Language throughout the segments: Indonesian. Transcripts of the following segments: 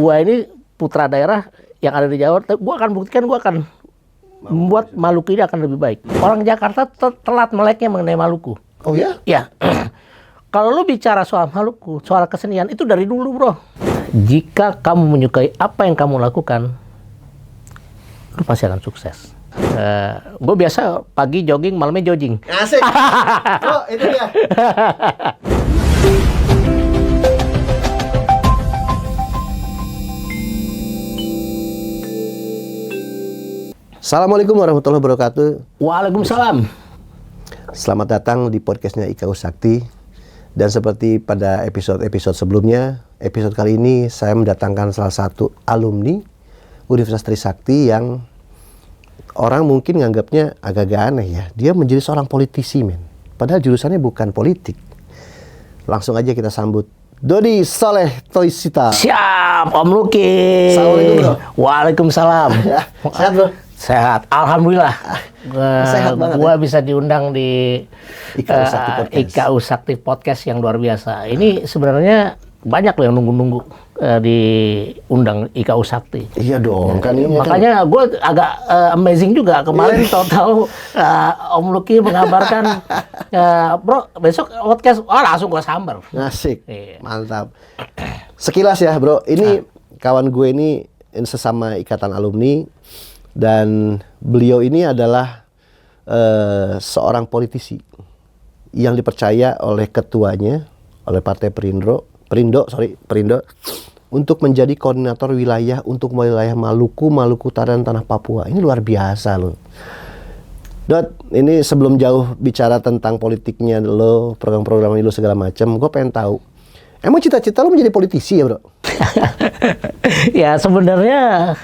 gue ini putra daerah yang ada di Jawa, gue akan buktikan, gue akan membuat Maluku ini akan lebih baik. Orang Jakarta telat meleknya mengenai Maluku. Oh ya? Ya. Kalau lu bicara soal Maluku, soal kesenian itu dari dulu, bro. Jika kamu menyukai apa yang kamu lakukan, lu pasti akan sukses. Gue biasa pagi jogging, malamnya jogging. Asik. Oh, itu dia. Assalamualaikum warahmatullahi wabarakatuh. Waalaikumsalam. Selamat datang di podcastnya IKU Sakti. Dan seperti pada episode-episode sebelumnya, episode kali ini saya mendatangkan salah satu alumni Universitas Trisakti yang orang mungkin nganggapnya agak-agak aneh ya. Dia menjadi seorang politisi, men. Padahal jurusannya bukan politik. Langsung aja kita sambut Dodi Soleh Toisita. Siap, Om Luki. Assalamualaikum, bro. Waalaikumsalam. Sehat, bro? Sehat, alhamdulillah. Sehat banget. Gua bisa diundang di IKU Sakti Podcast. IKU Sakti Podcast yang luar biasa. Ini sebenarnya banyak loh yang nunggu-nunggu diundang IKU Sakti. Iya dong, kan ini makanya gue agak amazing juga kemarin tahu-tahu Om Luki mengabarkan bro besok podcast, langsung gue sambar. Asik, Iya. mantap. Sekilas ya bro, ini kawan gue ini sesama ikatan alumni dan beliau ini adalah seorang politisi yang dipercaya oleh ketuanya, oleh Partai Perindo untuk menjadi koordinator wilayah untuk wilayah Maluku Utara dan Tanah Papua. Ini luar biasa loh. Dot, ini sebelum jauh bicara tentang politiknya lo, program-programnya lo segala macam, gue pengen tahu. Emang cita-cita lo menjadi politisi ya bro? Ya sebenarnya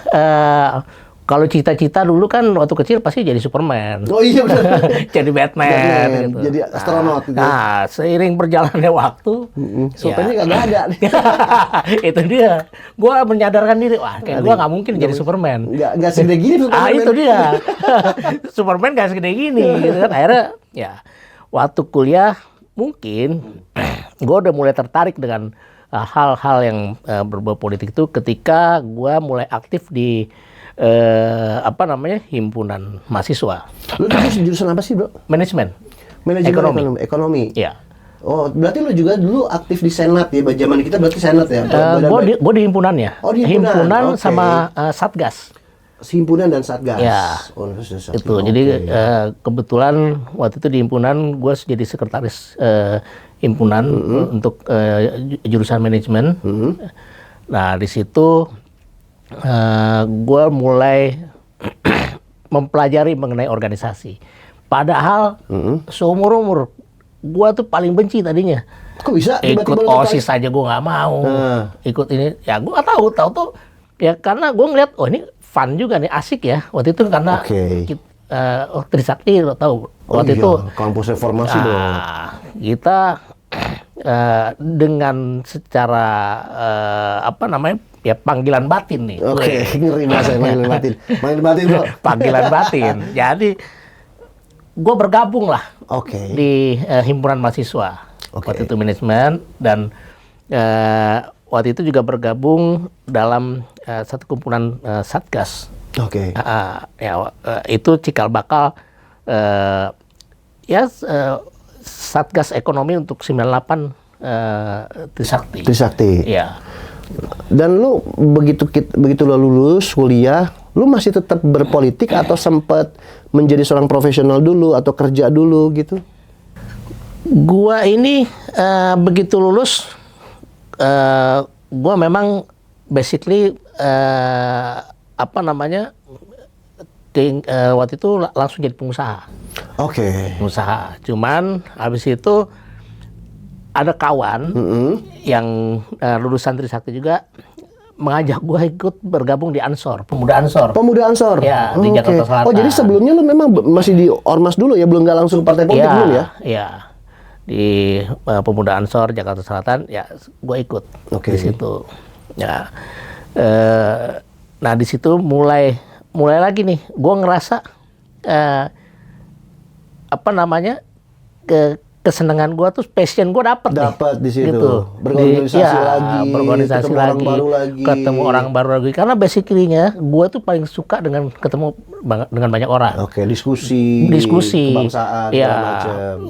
kalau cita-cita dulu kan waktu kecil pasti jadi Superman. Oh iya benar. Jadi Batman gitu. Jadi astronot gitu. Nah, seiring berjalannya waktu, Superman nggak ada. Itu dia. Gua menyadarkan diri, wah kayak gua nggak mungkin jadi Superman. Nggak segede gini Superman. Itu dia. Superman nggak segede gini gitu kan. Akhirnya ya waktu kuliah mungkin gua udah mulai tertarik dengan hal-hal yang berbau politik itu ketika gua mulai aktif di himpunan mahasiswa. Lu dulu jurusan apa sih bro? Manajemen ekonomi. Iya. Oh, berarti lu juga dulu aktif di senat ya? Zaman kita berarti senat ya? Gue di himpunannya. Oh, di himpunan. Okay. Sama satgas. Himpunan dan satgas. Ya. Oh, itu. Jadi kebetulan waktu itu di himpunan gue jadi sekretaris himpunan untuk jurusan manajemen. Nah di situ gue mulai mempelajari mengenai organisasi. Padahal seumur-umur gue tuh paling benci tadinya. Kok bisa? Ikut OSIS saja gue nggak mau. Ikut ini, ya gue nggak tahu tuh. Ya karena gue ngeliat, oh ini fun juga nih, asik ya. Waktu itu karena Trisakti lo tahu. Waktu itu kampus reformasi dong. Kita dengan secara panggilan batin nih. Oke, ngeri bahasa panggilan batin. Panggilan batin bro. Panggilan batin. Jadi gue bergabung lah di himpunan mahasiswa. Waktu itu manajemen dan waktu itu juga bergabung dalam satu kumpulan satgas. Itu cikal bakal satgas ekonomi untuk 98 Trisakti. Iya. Dan lu begitu lo lulus kuliah, lu masih tetap berpolitik atau sempat menjadi seorang profesional dulu atau kerja dulu gitu? Gua ini begitu lulus, gua memang basically waktu itu langsung jadi pengusaha. Pengusaha. Cuman habis itu ada kawan yang lulusan Trisakti juga mengajak gue ikut bergabung di Ansor, Pemuda Ansor. Ya, di Jakarta Selatan. Oh, jadi sebelumnya lu memang masih di Ormas dulu ya, belum nggak langsung partai politik dulu ya? Iya. Di Pemuda Ansor Jakarta Selatan, ya gue ikut di situ. Ya. Nah, di situ mulai lagi nih, gue ngerasa kesenangan gue tuh, passion gue dapet di situ. Gitu. Berorganisasi lagi, ketemu orang baru lagi. Karena basically-nya gue tuh paling suka dengan ketemu dengan banyak orang. Oke, diskusi, kebangsaan,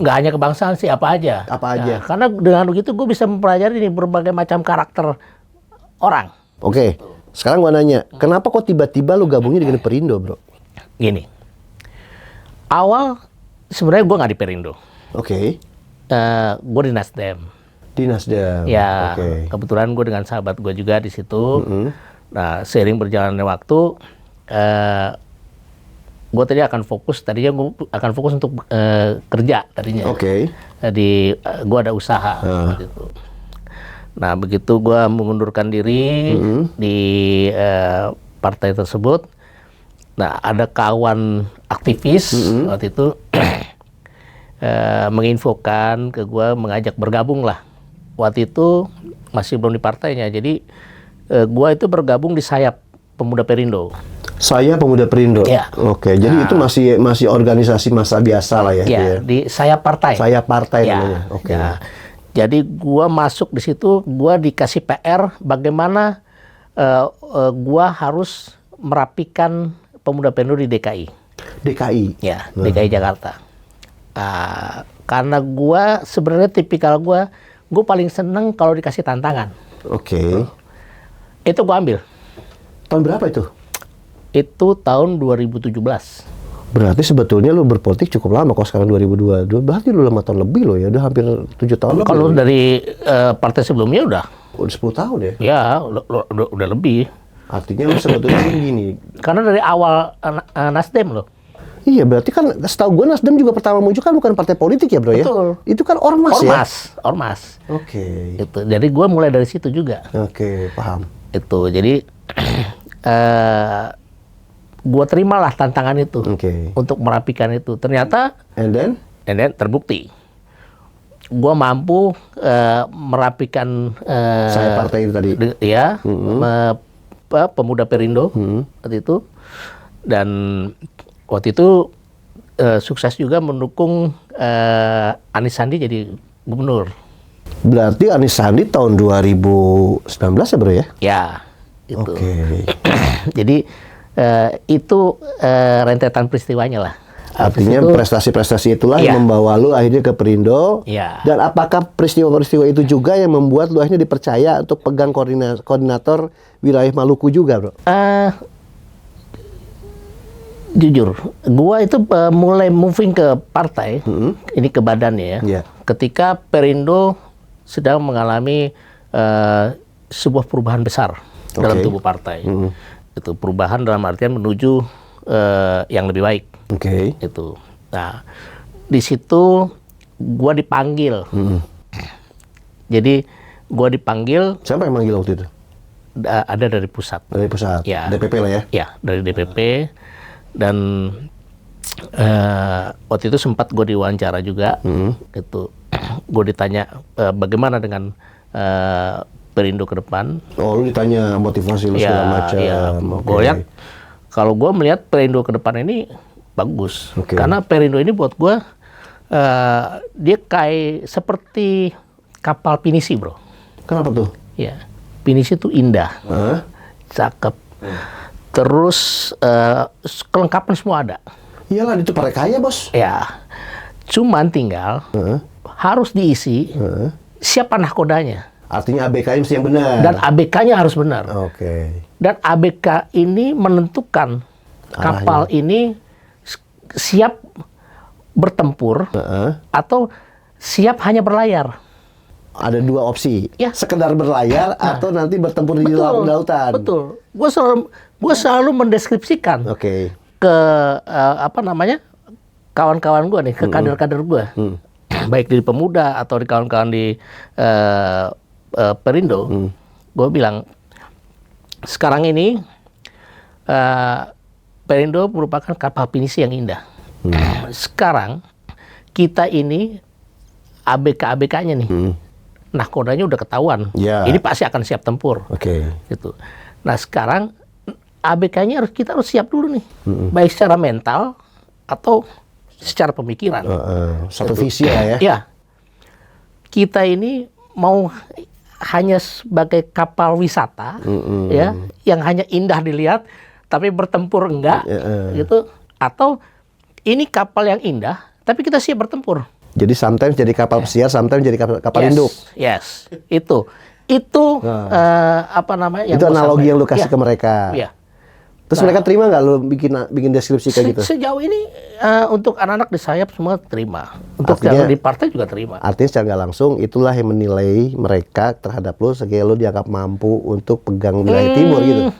nggak hanya kebangsaan sih, apa aja. Nah, karena dengan begitu gue bisa mempelajari nih berbagai macam karakter orang. Oke, sekarang gue nanya, kenapa kok tiba-tiba lu gabungnya dengan Perindo, bro? Gini, awal sebenarnya gue nggak di Perindo. Oke. Gue di Nasdem. Di Nasdem. Ya, kebetulan gue dengan sahabat gue juga di situ. Nah, seiring berjalannya waktu, gue tadi akan fokus. Tadinya gue akan fokus untuk kerja tadinya. Oke. Jadi gue ada usaha. Gitu. Nah, begitu gue mengundurkan diri di partai tersebut. Nah, ada kawan aktivis waktu itu menginfokan ke gue, mengajak bergabung lah. Waktu itu masih belum di partainya, jadi gue itu bergabung di sayap Pemuda Perindo. Saya Pemuda Perindo. Ya. Oke, jadi itu masih organisasi massa biasa lah ya. Ya, di sayap partai. Sayap partai namanya. Oke. Ya. Jadi gue masuk di situ, gue dikasih PR bagaimana gue harus merapikan Pemuda Perindo di DKI. DKI. Ya, DKI Jakarta. Karena gue sebenarnya tipikal gue paling seneng kalau dikasih tantangan. Oke. Itu gue ambil. Tahun berapa itu? Itu tahun 2017. Berarti sebetulnya lu berpolitik cukup lama. Kalau sekarang 2022, berarti lu 5 tahun lebih loh ya. Udah hampir 7 tahun lebih. Kalau dari partai sebelumnya udah 10 tahun ya? Ya, udah lebih. Artinya lu sebetulnya gini. Karena dari awal Nasdem loh. Iya, berarti kan setahu gue Nasdem juga pertama muncul kan bukan partai politik ya, bro. Betul. Ya? Itu kan ormas ya? Ormas. Oke. Itu. Jadi gue mulai dari situ juga. Oke, paham. Itu. Jadi gue terimalah tantangan itu untuk merapikan itu. Ternyata and then terbukti. Gue mampu merapikan saya partai itu tadi. Pemuda Perindo waktu itu. Dan waktu itu sukses juga mendukung Anies Sandi jadi gubernur. Berarti Anies Sandi tahun 2019 ya, bro ya? Ya, itu. Jadi itu rentetan peristiwanya lah. Artinya prestasi-prestasi itulah yang membawa lu akhirnya ke Perindo. Ya. Dan apakah peristiwa-peristiwa itu juga yang membuat lu akhirnya dipercaya untuk pegang koordinator wilayah Maluku juga, bro? Jujur, gua itu mulai moving ke partai, ini ke badannya ya. Ketika Perindo sedang mengalami sebuah perubahan besar dalam tubuh partai. Itu perubahan dalam artian menuju yang lebih baik. Itu. Nah, di situ gua dipanggil. Jadi gua dipanggil. Siapa yang manggil waktu itu? Ada dari pusat. Dari pusat. Ya. DPP lah ya. Ya, dari DPP. Dan waktu itu sempat gue diwawancara juga, itu gue ditanya bagaimana dengan Perindo ke depan. Oh, lu ditanya motivasi lu segala macam. Gue lihat, kalau gue melihat Perindo ke depan ini bagus, karena Perindo ini buat gue dia kayak seperti kapal pinisi, bro. Kenapa tuh? Ya, pinisi itu indah, cakep. Terus kelengkapan semua ada. Iyalah, itu partai kaya, bos. Ya, cuman tinggal harus diisi siapa nahkodanya. Artinya ABK-nya mesti yang benar. Dan ABK-nya harus benar. Dan ABK ini menentukan kapal ini siap bertempur atau siap hanya berlayar. Ada dua opsi, sekedar berlayar atau nanti bertempur di lautan. Betul. Gue selalu mendeskripsikan ke kawan-kawan gue nih, ke kader-kader gue, baik di Pemuda atau di kawan-kawan di Perindo. Gue bilang sekarang ini Perindo merupakan kapal pinisi yang indah. Sekarang kita ini ABK-ABK-nya nih. Nahkodanya udah ketahuan, ini pasti akan siap tempur. Gitu. Nah sekarang ABK-nya kita harus siap dulu nih, baik secara mental atau secara pemikiran. Satu visi lah ya. Ya, kita ini mau hanya sebagai kapal wisata, ya, yang hanya indah dilihat, tapi bertempur enggak, gitu. Atau ini kapal yang indah, tapi kita siap bertempur. Jadi sometimes jadi kapal pesiar, sometimes jadi kapal induk. Yes, itu apa namanya? Itu analogi yang lu kasih ke mereka. Iya. Terus mereka terima nggak lu bikin deskripsi kayak gitu? Sejauh ini untuk anak-anak di sayap semua terima. Untuk yang di partai juga terima. Artinya secara nggak langsung itulah yang menilai mereka terhadap lu sehingga lu dianggap mampu untuk pegang wilayah timur gitu.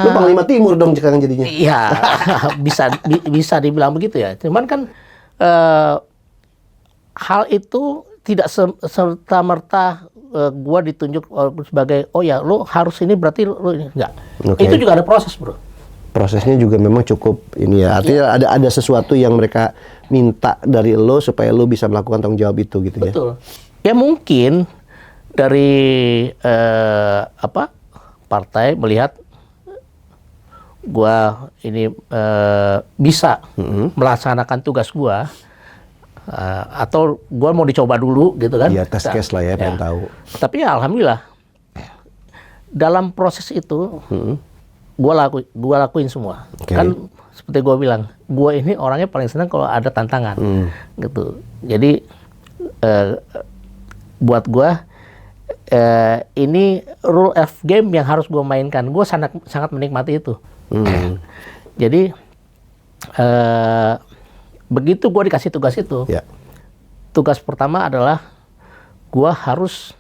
Lu Panglima Timur dong sekarang jadinya. Iya, bisa dibilang begitu ya. Cuman kan hal itu tidak serta-merta gua ditunjuk sebagai oh ya lu harus ini berarti lu ini enggak. Okay. Itu juga ada proses, bro. Prosesnya juga memang cukup ini ya. Artinya ada sesuatu yang mereka minta dari lo supaya lo bisa melakukan tanggung jawab itu gitu. Betul. Ya mungkin dari partai melihat gua ini bisa melaksanakan tugas gua. Atau gue mau dicoba dulu gitu kan? Iya, test case lah ya, pengen tahu. Tapi ya alhamdulillah dalam proses itu gue lakuin semua. Okay. Kan seperti gue bilang, gue ini orangnya paling senang kalau ada tantangan, gitu. Jadi buat gue ini rule of game yang harus gue mainkan. Gue sangat menikmati itu. Jadi begitu gue dikasih tugas itu, tugas pertama adalah gue harus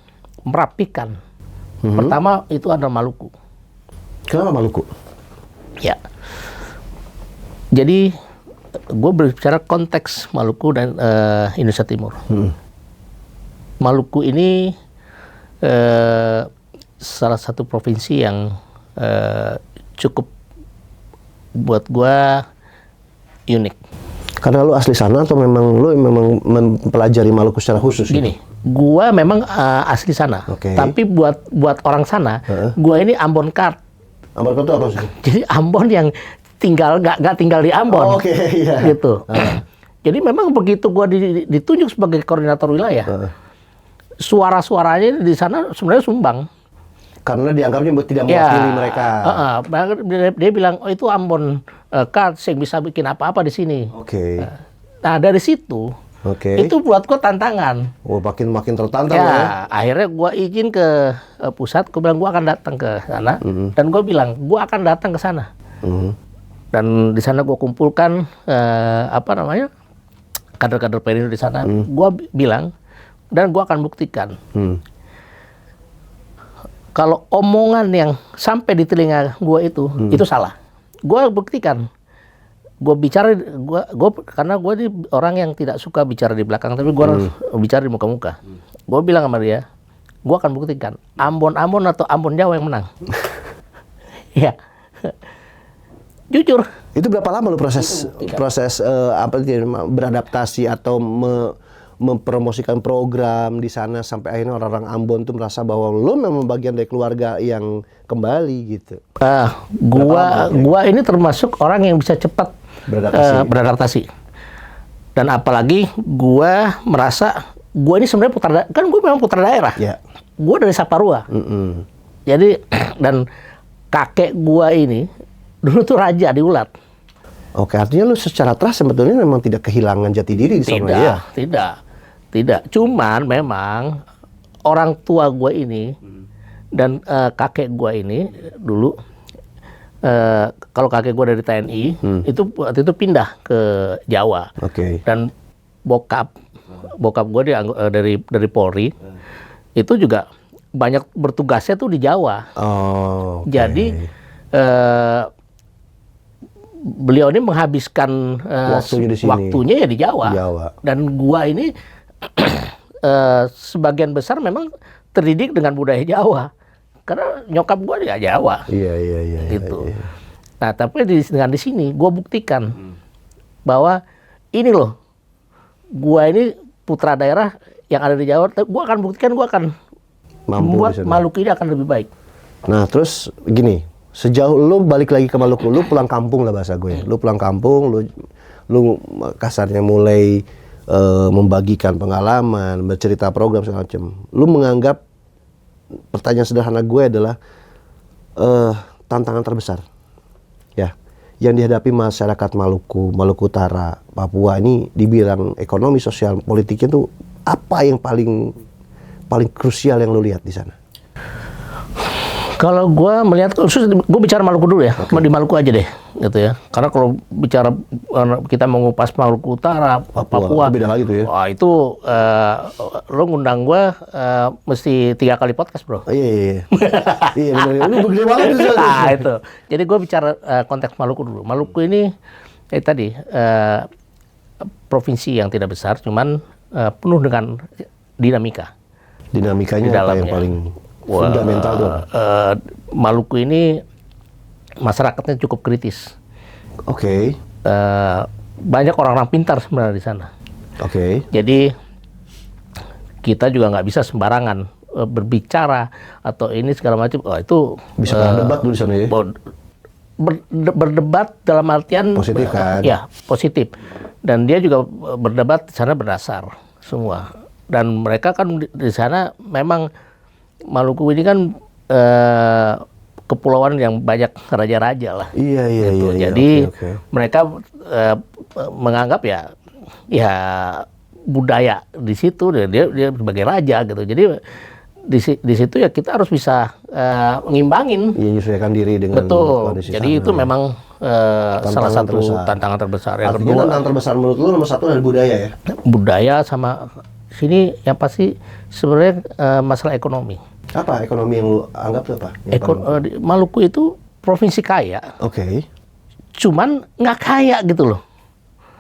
merapikan. Pertama itu adalah Maluku. Kenapa Maluku? Ya, jadi gue berbicara konteks Maluku dan Indonesia Timur. Maluku ini salah satu provinsi yang cukup buat gue unik. Karena lu asli sana atau memang lu mempelajari Maluku secara khusus? Gini, gua memang asli sana. Okay. Tapi buat orang sana, gua ini Ambon Card. Ambon Card itu apa sih? Jadi Ambon yang tinggal nggak tinggal di Ambon. Iya. Gitu. Jadi memang begitu gua ditunjuk sebagai koordinator wilayah, suara-suaranya di sana sebenarnya sumbang. Karena dianggapnya tidak mewakili mereka. Dia bilang, oh itu Ambon Card, saya bisa bikin apa-apa di sini. Oke. Nah dari situ, itu buat gue tantangan. Oh, makin tertantang ya. Akhirnya gue izin ke pusat, gue bilang gue akan datang ke sana, dan gue bilang gue akan datang ke sana. Dan di sana gue kumpulkan kader-kader Perindo di sana. Gue bilang dan gue akan buktikan. Kalau omongan yang sampai di telinga gue itu salah. Gue buktikan. Gue bicara, karena gue ini orang yang tidak suka bicara di belakang, tapi gue bicara di muka-muka. Gue bilang sama dia, gue akan buktikan Ambon-Ambon atau Ambon Jawa yang menang. Ya, jujur. Itu berapa lama lu proses beradaptasi atau mempromosikan program di sana sampai akhirnya orang-orang Ambon tuh merasa bahwa lo memang bagian dari keluarga yang kembali gitu. Gua ini termasuk orang yang bisa cepat beradaptasi. Dan apalagi gua merasa gua ini sebenarnya memang putra daerah. Yeah. Gua dari Saparua. Jadi dan kakek gua ini dulu tuh raja di Ulat. Oke, artinya lu secara trust sebetulnya memang tidak kehilangan jati diri di sana ya? Tidak. Cuman memang orang tua gue ini dan kakek gue ini dulu, kalau kakek gue dari TNI, itu waktu itu pindah ke Jawa. Dan bokap gue dari Polri, itu juga banyak bertugasnya tuh di Jawa. Jadi beliau ini menghabiskan waktunya ya di Jawa. Dan gua ini sebagian besar memang terdidik dengan budaya Jawa. Karena nyokap gua dia Jawa. Iya. Gitu. Nah, tapi dengan di sini gua buktikan bahwa ini loh, gua ini putra daerah yang ada di Jawa. Gua akan buktikan, gua akan membuat Maluku ini akan lebih baik. Nah, terus gini, sejauh lu balik lagi ke Maluku, lu pulang kampung lah bahasa gue. Lu pulang kampung, lu kasarnya mulai membagikan pengalaman, bercerita program segala macam. Lu menganggap, pertanyaan sederhana gue adalah tantangan terbesar ya yang dihadapi masyarakat Maluku Utara, Papua ini dibilang ekonomi, sosial, politiknya tuh apa yang paling krusial yang lu lihat di sana? Kalau gue melihat, gue bicara Maluku dulu ya, di Maluku aja deh, gitu ya. Karena kalau bicara kita mengupas Maluku Utara, Papua, beda lagi tuh ya. Wah itu lo ngundang gue mesti 3 kali podcast, bro. Iya benar. Lu gede banget itu. Nah itu. Jadi gue bicara konteks Maluku dulu. Maluku ini tadi provinsi yang tidak besar, cuman penuh dengan dinamika. Dinamikanya apa yang paling fundamental tuh? Maluku ini masyarakatnya cukup kritis. Oke. Banyak orang-orang pintar sebenarnya di sana. Oke. Jadi kita juga nggak bisa sembarangan berbicara atau ini segala macam. Itu bisa berdebat dulu di sana ya. Berdebat dalam artian positif kan? Ya, positif. Dan dia juga berdebat di sana berdasar semua. Dan mereka kan di sana memang Maluku ini kan kepulauan yang banyak raja-raja lah. Iya. Jadi mereka menganggap ya budaya di situ dia sebagai raja gitu. Jadi di situ ya kita harus bisa ngimbangin. Iya, menyesuaikan diri dengan kondisi. Jadi sana. Itu memang salah satu tantangan terbesar. Yang kedua, tantangan terbesar menurut lu nomor satu adalah budaya ya. Budaya sama sini yang pasti sebenarnya masalah ekonomi. Apa ekonomi yang lu anggap itu apa? Maluku itu provinsi kaya. Oke. Cuman nggak kaya gitu loh.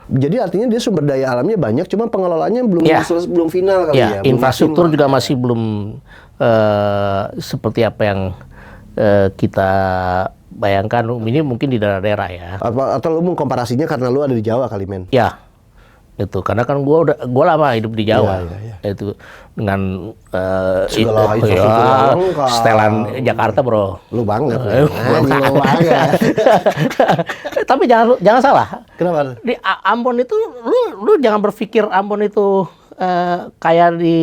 Jadi artinya dia sumber daya alamnya banyak, cuman pengelolaannya belum final kali ya. Infrastruktur juga masih belum seperti apa yang kita bayangkan. Ini mungkin di daerah-daerah ya. Atau lu komparasinya karena lu ada di Jawa kali, men? Ya. Itu karena kan gue lama hidup di Jawa. Itu dengan segala setelan Jakarta, bro. Lu banget. Tapi jangan salah. Kenapa? Di Ambon itu lu jangan berpikir Ambon itu kayak di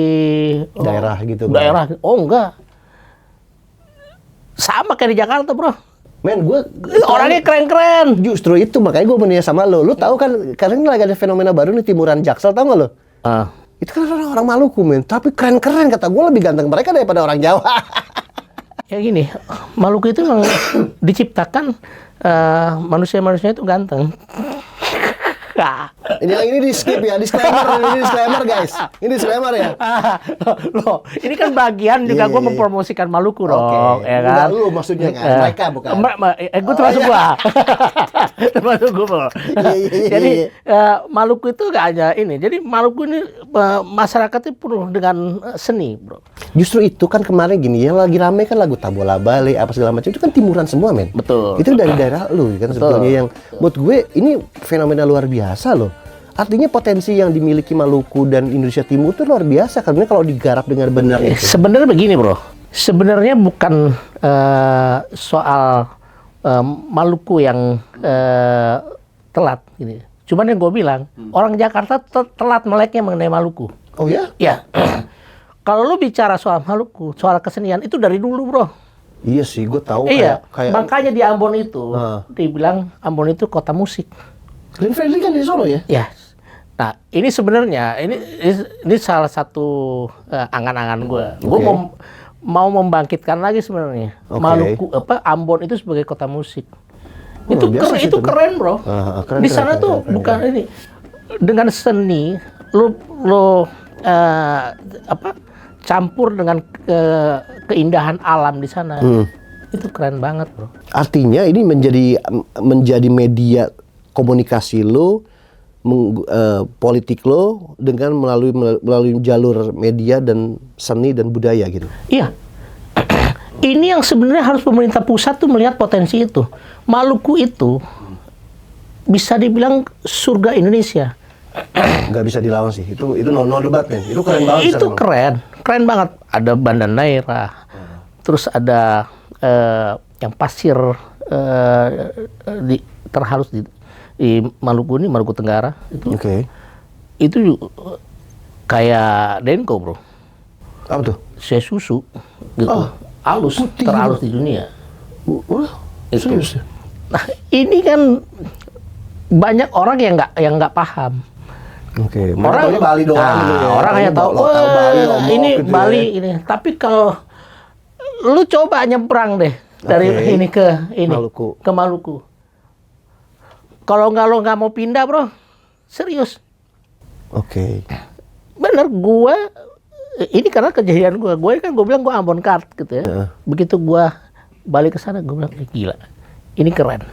daerah gitu. Daerah. Oh enggak. Sama kayak di Jakarta, bro. Men, gue orangnya keren-keren. Justru itu makanya gue menanya sama lo. Lu tahu kan, karena ini lagi ada fenomena baru nih, timuran Jaksel, tau gak lo? Itu kan orang Maluku, men. Tapi keren-keren, kata gue lebih ganteng mereka daripada orang Jawa. Ya gini, Maluku itu memang diciptakan manusia-manusia itu ganteng. Ini di skip ya, disclaimer guys. Ini disclaimer ya. Loh, ini kan bagian juga gue mempromosikan Maluku dong, ya kan? Lu maksudnya kan, mereka bukan. Gue termasuk gua. Termasuk gua. Jadi Maluku itu gak hanya ini. Jadi Maluku ini masyarakatnya penuh dengan seni, bro. Justru itu kan kemarin gini, yang lagi rame kan lagu Tabola Bale, apa segala macam itu kan timuran semua, men. Betul. Itu dari daerah lu kan sebetulnya yang buat gue ini fenomena luar biasa loh. Artinya potensi yang dimiliki Maluku dan Indonesia Timur itu luar biasa karena kalau digarap dengan benar itu. Sebenarnya begini, bro. Sebenarnya bukan soal Maluku yang telat ini. Cuman yang gue bilang, orang Jakarta telat meleknya mengenai Maluku. Oh ya? Ya. Kalau lu bicara soal Maluku, soal kesenian itu dari dulu, bro. Iya sih, gue tahu. Iya. Makanya di Ambon itu dibilang Ambon itu kota musik. Glenn Fredly kan di Solo ya? Ya. Nah, ini sebenarnya ini salah satu angan-angan gue. Gue mau membangkitkan lagi sebenarnya Maluku Ambon itu sebagai kota musik. Itu keren, bro. Di sana tuh bukan ini dengan seni lu campur dengan keindahan alam di sana. Itu keren banget, bro. Artinya ini menjadi media komunikasi lo, politik lo dengan melalui jalur media dan seni dan budaya gitu. Iya. Ini yang sebenarnya harus pemerintah pusat tuh melihat potensi itu. Maluku itu bisa dibilang surga Indonesia. Nggak bisa dilawan sih. Itu no debat, men. Itu keren banget. Itu keren banget. Ada Banda Neira, terus ada yang pasir terhalus di Maluku ini, Maluku Tenggara itu. itu kayak Denko, bro. Apa tuh? Saya susu, gitu. Halus, terhalus di dunia. Serius? Nah, ini kan banyak orang yang nggak paham. Oke, Orang Bali doang gitu ya. Orang hanya tahu, Bali, Lombok, ini gitu Bali ya. ini. Tapi kalau lu coba nyebrang deh dari ini ke Maluku. ke Maluku. Kalau lo nggak mau pindah, bro, serius. Oke. Bener, ini karena kejadian gue kan gue bilang gue Ambon Kart gitu ya. Begitu gue balik ke sana, gue bilang gila, ini keren.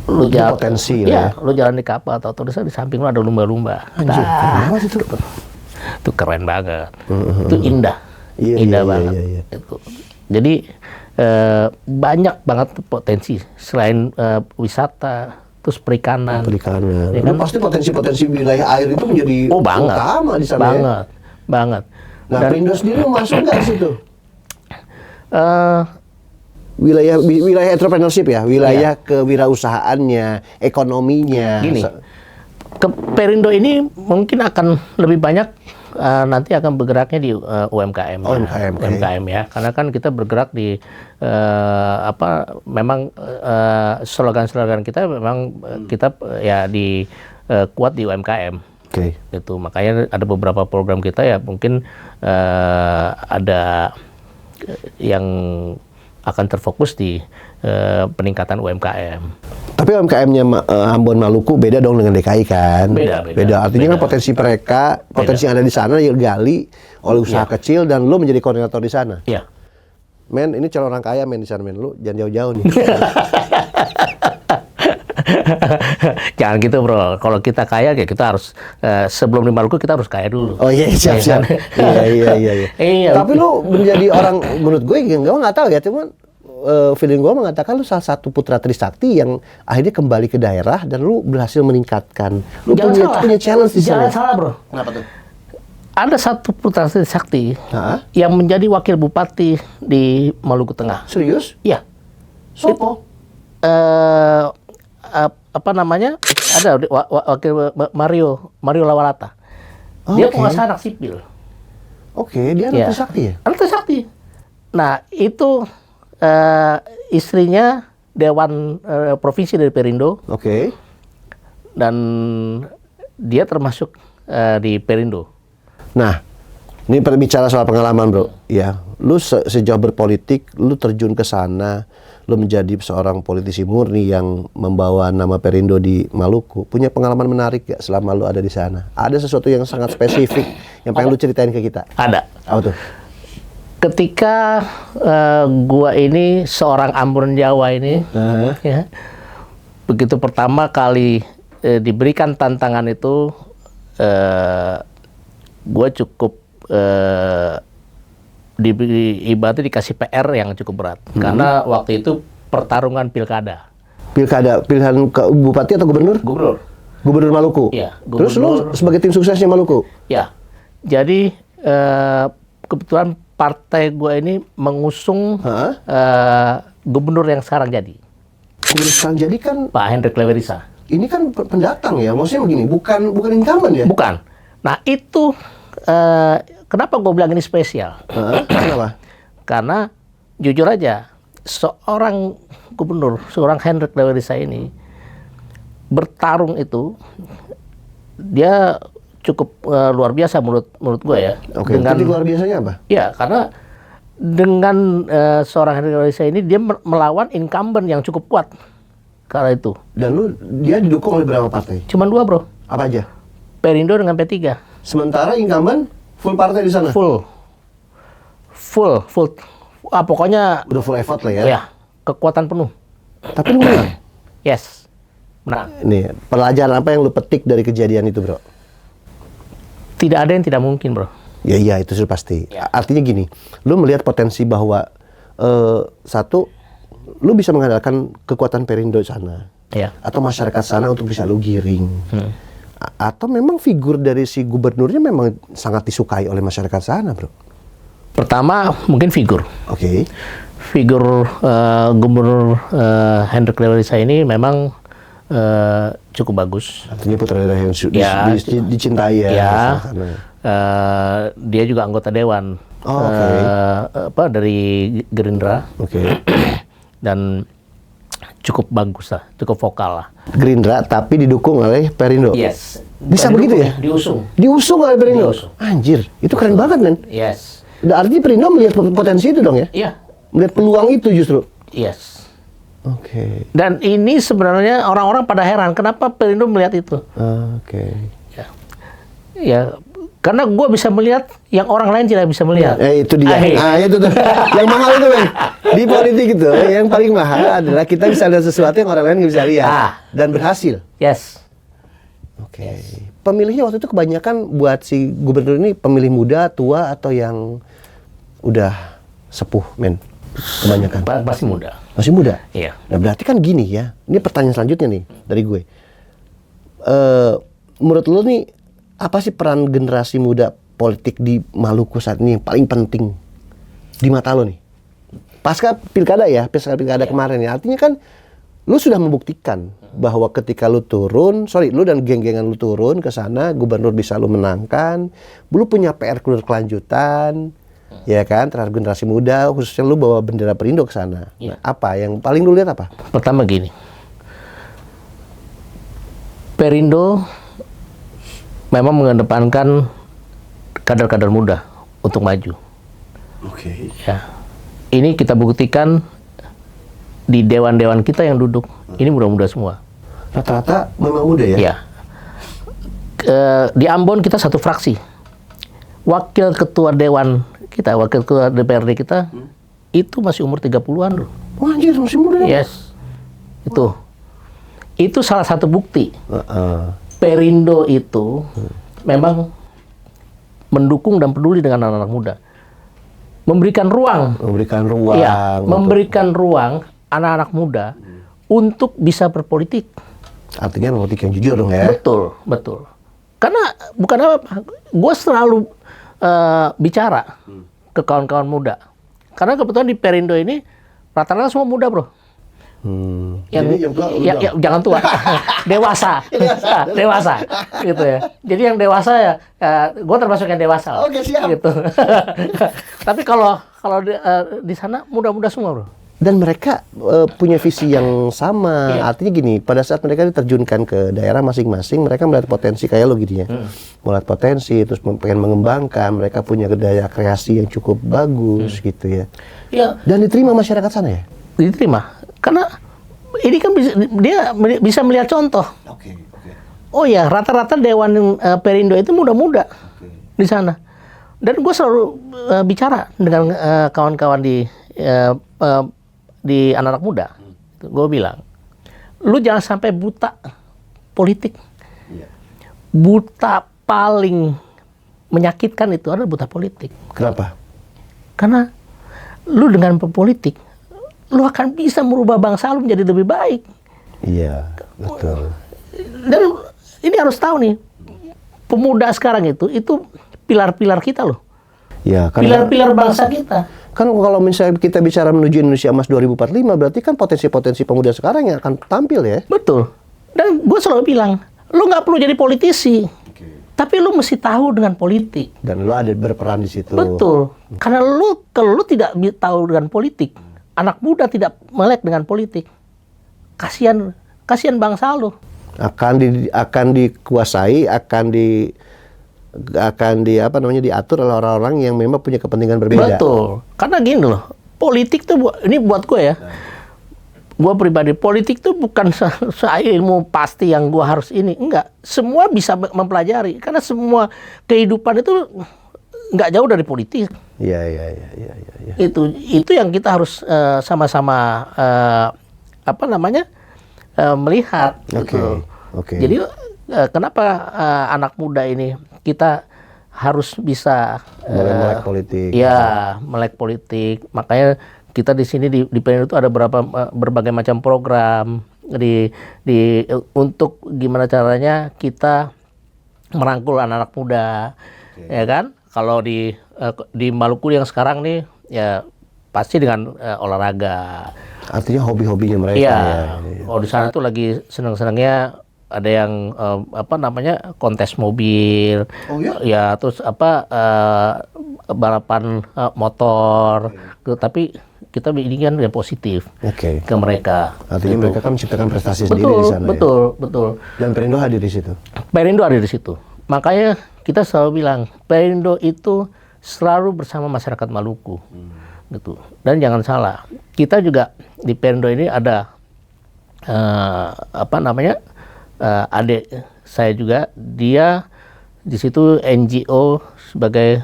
Lu jalan, potensi ya, lu jalan di kapal atau tulisan di samping lu ada lumba-lumba. Anjir, keren banget itu. Itu keren banget. Itu indah, Iya, indah iya, banget. iya. Itu. Jadi banyak banget potensi selain wisata. Terus perikanan. Ya kan? Pasti potensi-potensi wilayah air itu menjadi utama di sana. Banget. Nah, Perindo sendiri masuk nggak di situ? Wilayah entrepreneurship ya, wilayah kewirausahaannya, ekonominya. Gini, Perindo ini mungkin akan lebih banyak nanti akan bergeraknya di UMKM. UMKM ya, karena kan kita bergerak di memang slogan-slogan kita memang kita ya kuat di UMKM. Itu makanya ada beberapa program kita ya mungkin ada yang akan terfokus di peningkatan UMKM. Tapi UMKM-nya Ambon Maluku beda dong dengan DKI kan? Beda. Artinya kan potensi mereka, potensi yang ada di sana digali oleh usaha kecil dan lo menjadi koordinator di sana. Iya. Men, ini calon orang kaya men di sana men. Lu jangan jauh-jauh nih. Jangan gitu, bro. Kalau kita kaya ya kita harus sebelum di Maluku kita harus kaya dulu. Oh iya, siap. Iya. Tapi lu menjadi orang, menurut gue nggak tahu ya, cuman feeling gue mengatakan lu salah satu putra Trisakti yang akhirnya kembali ke daerah dan lu berhasil meningkatkan. Lu punya challenge di sana. Jangan salah, bro. Kenapa tuh? Ada satu putra Trisakti yang menjadi wakil bupati di Maluku Tengah. Serius? Iya. Sopo? Apa namanya? Ada wakil Mario Lawalata. Dia pengusaha anak sipil. Oke, dia anak Trisakti ya? Anak Trisakti. Nah, itu istrinya Dewan Provinsi dari Perindo. Oke. Dan dia termasuk di Perindo. Nah, ini berbicara soal pengalaman, bro. Ya, lu sejauh berpolitik, lu terjun ke sana, lu menjadi seorang politisi murni yang membawa nama Perindo di Maluku. Punya pengalaman menarik gak selama lu ada di sana? Ada sesuatu yang sangat spesifik yang pengen lu ceritain ke kita? Ada. Apa tuh? Ketika gua ini seorang Ambon Jawa ini, ya, begitu pertama kali diberikan tantangan itu, gua cukup ibaratnya dikasih PR yang cukup berat. Karena waktu itu pertarungan pilkada. Pilihan ke bupati atau gubernur? Gubernur Maluku? Iya. Terus lu sebagai tim suksesnya Maluku? Ya. Jadi kebetulan partai gue ini mengusung gubernur yang sekarang jadi. Gubernur sekarang jadi kan Pak Hendrik Lewerisa. Ini kan pendatang ya, maksudnya begini, bukan incumbent ya? Bukan. Nah itu kenapa gue bilang ini spesial? Kenapa? Karena jujur aja, seorang gubernur, seorang Hendrik Lewerisa ini bertarung itu dia cukup luar biasa menurut gue ya. Oke. Dengan luar biasanya apa? Ya, karena dengan seorang Hendrik Lewerisa ini dia melawan incumbent yang cukup kuat kala itu. Dan dia didukung oleh berapa partai? Cuman 2, bro. Apa aja? Perindo dengan P3. Sementara incumbent full partai di sana? Full. Pokoknya udah full effort lah ya? Ya, kekuatan penuh. Tapi lu menang? Yes, menang. Nih, pelajaran apa yang lu petik dari kejadian itu, bro? Tidak ada yang tidak mungkin, bro. Iya, itu sudah pasti. Ya. Artinya gini, lu melihat potensi bahwa satu, lu bisa mengandalkan kekuatan Perindo sana. Ya. Atau masyarakat sana untuk bisa lu giring. Atau memang figur dari si gubernurnya memang sangat disukai oleh masyarakat sana, bro? Pertama, mungkin figur. Oke. Figur gubernur Hendrik Lewerisa ini memang cukup bagus. Artinya putra daerah yang dicintai ya. Ya. Dia juga anggota dewan. Dari Gerindra. Dan cukup bagus lah, cukup vokal lah. Gerindra tapi didukung oleh Perindo. Yes. Bisa begitu ya? Diusung oleh Perindo. Anjir, itu keren banget, men. Yes. Artinya Perindo melihat potensi itu dong ya? Iya. Melihat peluang itu justru. Yes. Dan ini sebenarnya orang-orang pada heran kenapa Perindo melihat itu. Ya, karena gue bisa melihat yang orang lain tidak bisa melihat. Itu dia. Itu tuh. Yang mahal itu, men. Di politik itu, yang paling mahal adalah kita bisa lihat sesuatu yang orang lain nggak bisa lihat dan berhasil. Yes. Pemilihnya waktu itu kebanyakan buat si gubernur ini pemilih muda, tua, atau yang udah sepuh, men? Kebanyakan. Masih muda. Masih muda? Iya. Nah, berarti kan gini ya. Ini pertanyaan selanjutnya nih dari gue. Menurut lo nih, apa sih peran generasi muda politik di Maluku saat ini yang paling penting di mata lo nih? Pasca pilkada kemarin ya. Artinya kan lu sudah membuktikan bahwa ketika lu dan geng-gengan lu turun ke sana, gubernur bisa lu menangkan, lu punya PR berkelanjutan, ya kan, terhadap generasi muda, khususnya lu bawa bendera Perindo ke sana. Nah, apa yang paling lu lihat apa? Pertama gini, Perindo memang mengedepankan kader-kader muda untuk maju. Ya, ini kita buktikan di dewan-dewan kita yang duduk, ini muda-muda semua. Rata-rata memang muda ya? Ya. Di Ambon kita satu fraksi. Wakil ketua dewan kita, wakil ketua DPRD kita, itu masih umur 30-an loh. Wah, anjir, masih muda. Yes. Itu salah satu bukti. Perindo itu memang mendukung dan peduli dengan anak-anak muda. Memberikan ruang. Ya, memberikan ruang anak-anak muda untuk bisa berpolitik. Artinya politik yang jujur dong ya? Betul. Karena bukan apa-apa, gue selalu bicara ke kawan-kawan muda. Karena kebetulan di Perindo ini rata-rata semua muda, bro. Jadi yang tua jangan tua, dewasa, gitu ya. Jadi yang dewasa ya, gue termasuk yang dewasa. Oke, siap. Gitu. Tapi kalau di sana muda-muda semua, bro. Dan mereka punya visi yang sama. Artinya gini, pada saat mereka diterjunkan ke daerah masing-masing, mereka melihat potensi kayak lo gitu ya. Melihat potensi, terus pengen mengembangkan, mereka punya daya kreasi yang cukup bagus gitu ya. Dan diterima masyarakat sana ya? Diterima. Karena ini kan dia bisa melihat contoh. Oh ya, rata-rata dewan Perindo itu muda-muda di sana. Dan gue selalu bicara dengan kawan-kawan di anak-anak muda. Gue bilang, lu jangan sampai buta politik. Buta paling menyakitkan itu adalah buta politik. Kenapa? Karena lu dengan berpolitik, lu akan bisa merubah bangsa lu menjadi lebih baik. Iya, betul. Dan ini harus tahu nih, pemuda sekarang itu pilar-pilar kita loh. Ya, pilar-pilar bangsa kita. Kan kalau misalnya kita bicara menuju Indonesia Emas 2045, berarti kan potensi-potensi pemuda sekarang yang akan tampil ya? Betul. Dan gue selalu bilang, lu nggak perlu jadi politisi, tapi lu mesti tahu dengan politik. Dan lu ada berperan di situ. Betul. Karena kalau lu tidak tahu dengan politik, anak muda tidak melek dengan politik, kasihan bangsa lu. Akan dikuasai, akan diatur oleh orang-orang yang memang punya kepentingan berbeda. Betul. Karena gini loh, politik tuh ini buat gue ya. Gue pribadi, politik tuh bukan ilmu pasti yang gue harus ini. Enggak. Semua bisa mempelajari. Karena semua kehidupan itu nggak jauh dari politik. Iya. Itu yang kita harus sama-sama melihat. Oke. Jadi kenapa anak muda ini kita harus bisa melek politik. Ya, melek politik. Makanya kita di sini di Perindo itu ada berbagai macam program untuk gimana caranya kita merangkul anak-anak muda, ya kan? Kalau di Maluku yang sekarang nih, ya pasti dengan olahraga. Artinya hobi-hobinya mereka. Iya. Oh, di sana tuh lagi senang-senangnya ada yang kontes mobil, ya terus balapan motor, tapi kita ini kan yang positif ke mereka. Artinya mereka kan menciptakan prestasi sendiri di sana. Betul. Dan Perindo hadir di situ. Perindo hadir di situ. Makanya kita selalu bilang Perindo itu selalu bersama masyarakat Maluku, gitu. Dan jangan salah, kita juga di Perindo ini ada adik saya juga, dia di situ NGO sebagai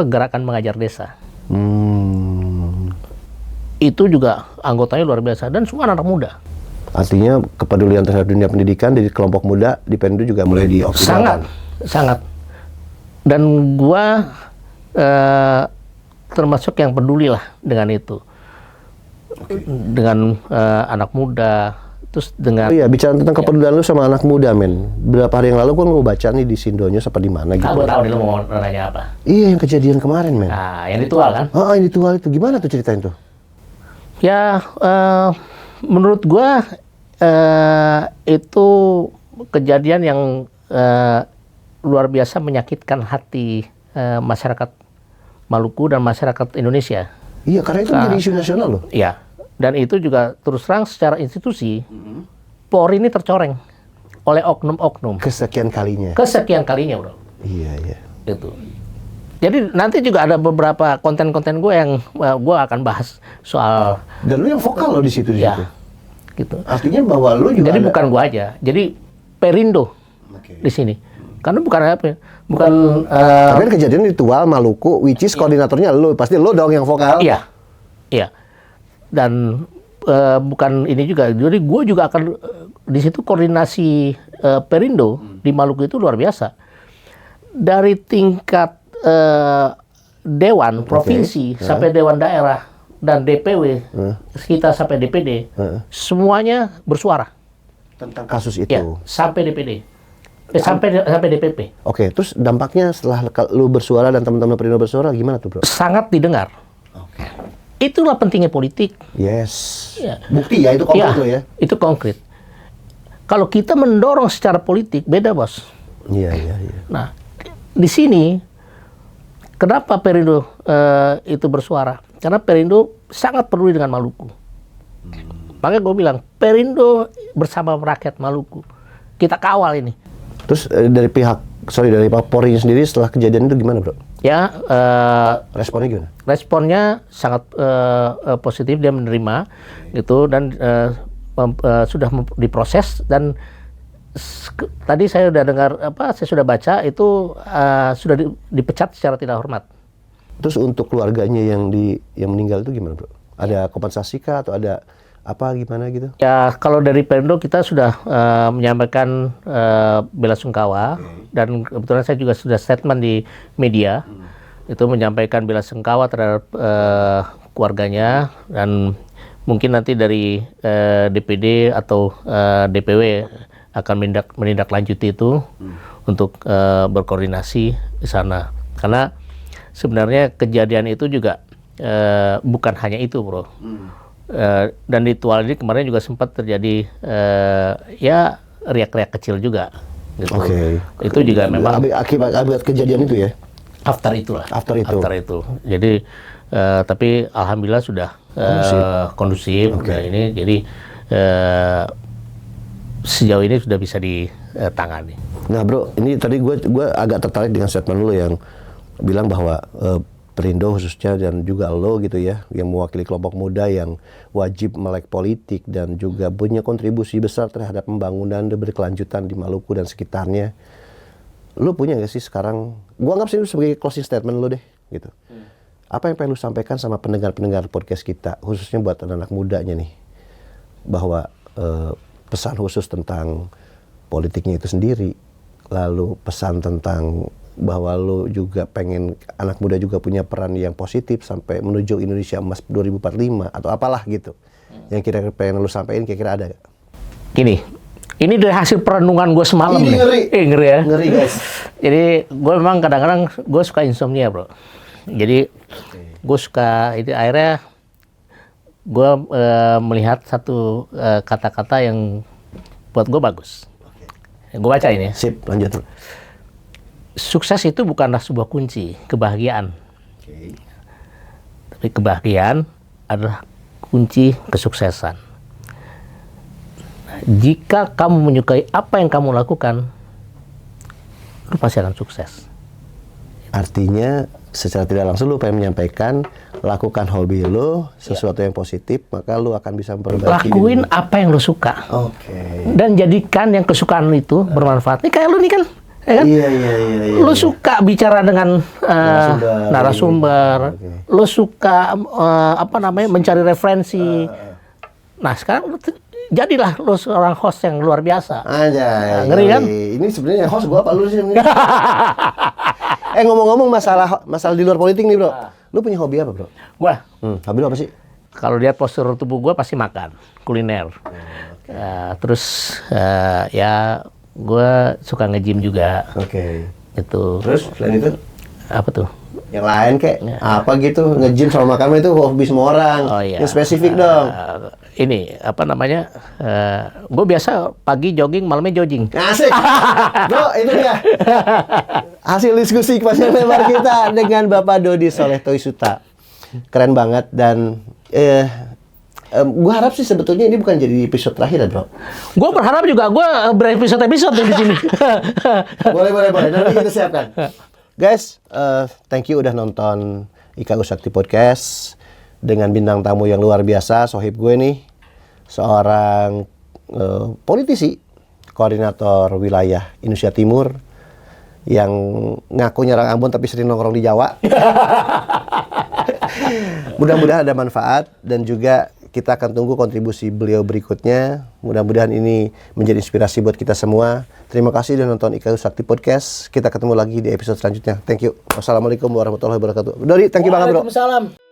gerakan mengajar desa. Itu juga anggotanya luar biasa dan semua anak muda. Artinya kepedulian terhadap dunia pendidikan dari kelompok muda di Perindo juga mulai dioptimalkan. Sangat. Dan gua termasuk yang peduli lah dengan itu. Dengan anak muda, terus dengan... Iya, bicara tentang kepedulian lu sama anak muda, men. Berapa hari yang lalu gua baca nih di Sindonya apa di mana gitu. Gua tahu lu mau nanya apa. Iya, yang kejadian kemarin, men. Nah, yang ritual kan? Yang ritual itu gimana tuh ceritain tuh? Ya, menurut gua itu kejadian yang luar biasa menyakitkan hati masyarakat Maluku dan masyarakat Indonesia. Iya, karena itu menjadi isu nasional loh. Iya, dan itu juga terus terang secara institusi, Polri ini tercoreng oleh oknum-oknum. Kesekian kalinya, bro. Iya. Itu. Jadi nanti juga ada beberapa konten-konten gue yang gue akan bahas soal. Dan lu yang vokal loh di situ. Ya, gitu. Artinya bahwa lu juga. Jadi bukan gue aja, jadi Perindo di sini. Karena bukan. Tapi kan kejadian ritual Maluku, which is koordinatornya lu, pasti lu dong yang vokal. Iya. Dan bukan ini juga. Jadi gue juga akan di situ koordinasi Perindo di Maluku itu luar biasa. Dari tingkat dewan provinsi sampai dewan daerah dan DPW kita sampai DPD semuanya bersuara tentang kasus itu. Ya, sampai DPD. Sampai DPP. Oke, terus dampaknya setelah lu bersuara dan teman-teman Perindo bersuara gimana tuh, bro? Sangat didengar. Oke. Itulah pentingnya politik. Yes. Ya. Bukti ya, itu konkret loh ya. Itu konkret. Kalau kita mendorong secara politik beda, Bos. Iya. Nah, di sini kenapa Perindo itu bersuara? Karena Perindo sangat peduli dengan Maluku. Makanya gue bilang, Perindo bersama rakyat Maluku. Kita kawal ini. Terus dari Pak Polri sendiri setelah kejadian itu gimana, bro? Ya, responnya gimana? Responnya sangat positif, dia menerima gitu dan sudah diproses dan tadi saya sudah dengar saya sudah baca itu sudah dipecat secara tidak hormat. Terus untuk keluarganya yang meninggal itu gimana, bro? Ada kompensasi kah atau ada apa gimana gitu? Ya, kalau dari Perindo kita sudah menyampaikan bela sungkawa dan kebetulan saya juga sudah statement di media itu menyampaikan bela sungkawa terhadap keluarganya dan mungkin nanti dari DPD atau DPW akan menindaklanjuti itu untuk berkoordinasi di sana karena sebenarnya kejadian itu juga bukan hanya itu, bro. Dan ritual ini kemarin juga sempat terjadi ya riak-riak kecil juga gitu. Itu juga memang akibat kejadian itu ya. After itu. Jadi tapi alhamdulillah sudah kondusif. Nah, ini jadi sejauh ini sudah bisa ditangani. Nah, bro, ini tadi gue agak tertarik dengan statement lo yang bilang bahwa Perindo khususnya dan juga lo gitu ya, yang mewakili kelompok muda yang wajib melek politik dan juga punya kontribusi besar terhadap pembangunan dan berkelanjutan di Maluku dan sekitarnya. Lo punya nggak sih sekarang, gua anggap sih sebagai closing statement lo deh gitu. Apa yang pengen lo sampaikan sama pendengar-pendengar podcast kita, khususnya buat anak-anak mudanya nih, bahwa pesan khusus tentang politiknya itu sendiri, lalu pesan tentang bahwa lo juga pengen anak muda juga punya peran yang positif sampai menuju Indonesia Emas 2045 atau apalah gitu. Yang kira-kira pengen lo sampaikan kira-kira ada gak? Gini, ini dari hasil perenungan gue semalam. Ini ngeri. Ngeri ya. Ngeri guys. Jadi gue memang kadang-kadang gue suka insomnia, bro. Jadi gue suka itu akhirnya gue melihat satu kata-kata yang buat gue bagus. Gue baca ini. Sip, lanjut. Sukses itu bukanlah sebuah kunci kebahagiaan. Tapi kebahagiaan adalah kunci kesuksesan. Jika kamu menyukai apa yang kamu lakukan, lu pasti akan sukses. Artinya secara tidak langsung lu pengen menyampaikan, lakukan hobi lu, sesuatu yang positif, maka lu akan bisa memperbaiki. Lakuin apa yang lu suka. Oke. Dan jadikan yang kesukaan lu itu bermanfaat. Ini kayak lu nih kan, ya kan? Iya. Lu suka bicara dengan narasumber. Lu suka mencari referensi. Nah, sekarang jadilah lu seorang host yang luar biasa. Aja. Ngeri kan? Ini sebenarnya host gua apa lu sih? Ngomong-ngomong masalah di luar politik nih, Bro. Lu punya hobi apa, Bro? Gua, Hobi lu apa sih? kalau lihat postur tubuh gua pasti makan, kuliner. Terus ya gua suka nge-gym juga. Oke. Itu. Terus selain itu? Apa tuh? Yang lain kayak apa gitu, nge-gym sama makan itu hobi semua orang. Oh iya. Yang spesifik dong. Ini gue biasa pagi jogging, malamnya jogging. Asik. Bro, itu dia. Hasil diskusi pasien lebar kita dengan Bapak Dodi Soleh Toisuta. Keren banget dan gue harap sih sebetulnya ini bukan jadi episode terakhir ya, Bro. Gue berharap juga gue berepisode-episode di sini. Boleh. Nanti kita siapkan. Guys, thank you udah nonton IKU Sakti Podcast dengan bintang tamu yang luar biasa, sohib gue nih, seorang politisi, koordinator wilayah Indonesia Timur, yang ngakunya orang Ambon tapi sering nongkrong di Jawa. Mudah-mudahan ada manfaat dan juga kita akan tunggu kontribusi beliau berikutnya. Mudah-mudahan ini menjadi inspirasi buat kita semua. Terima kasih sudah nonton IKU Sakti Podcast. Kita ketemu lagi di episode selanjutnya. Thank you. Wassalamualaikum warahmatullahi wabarakatuh. Dodi, thank you banget, Bro. Waalaikumsalam.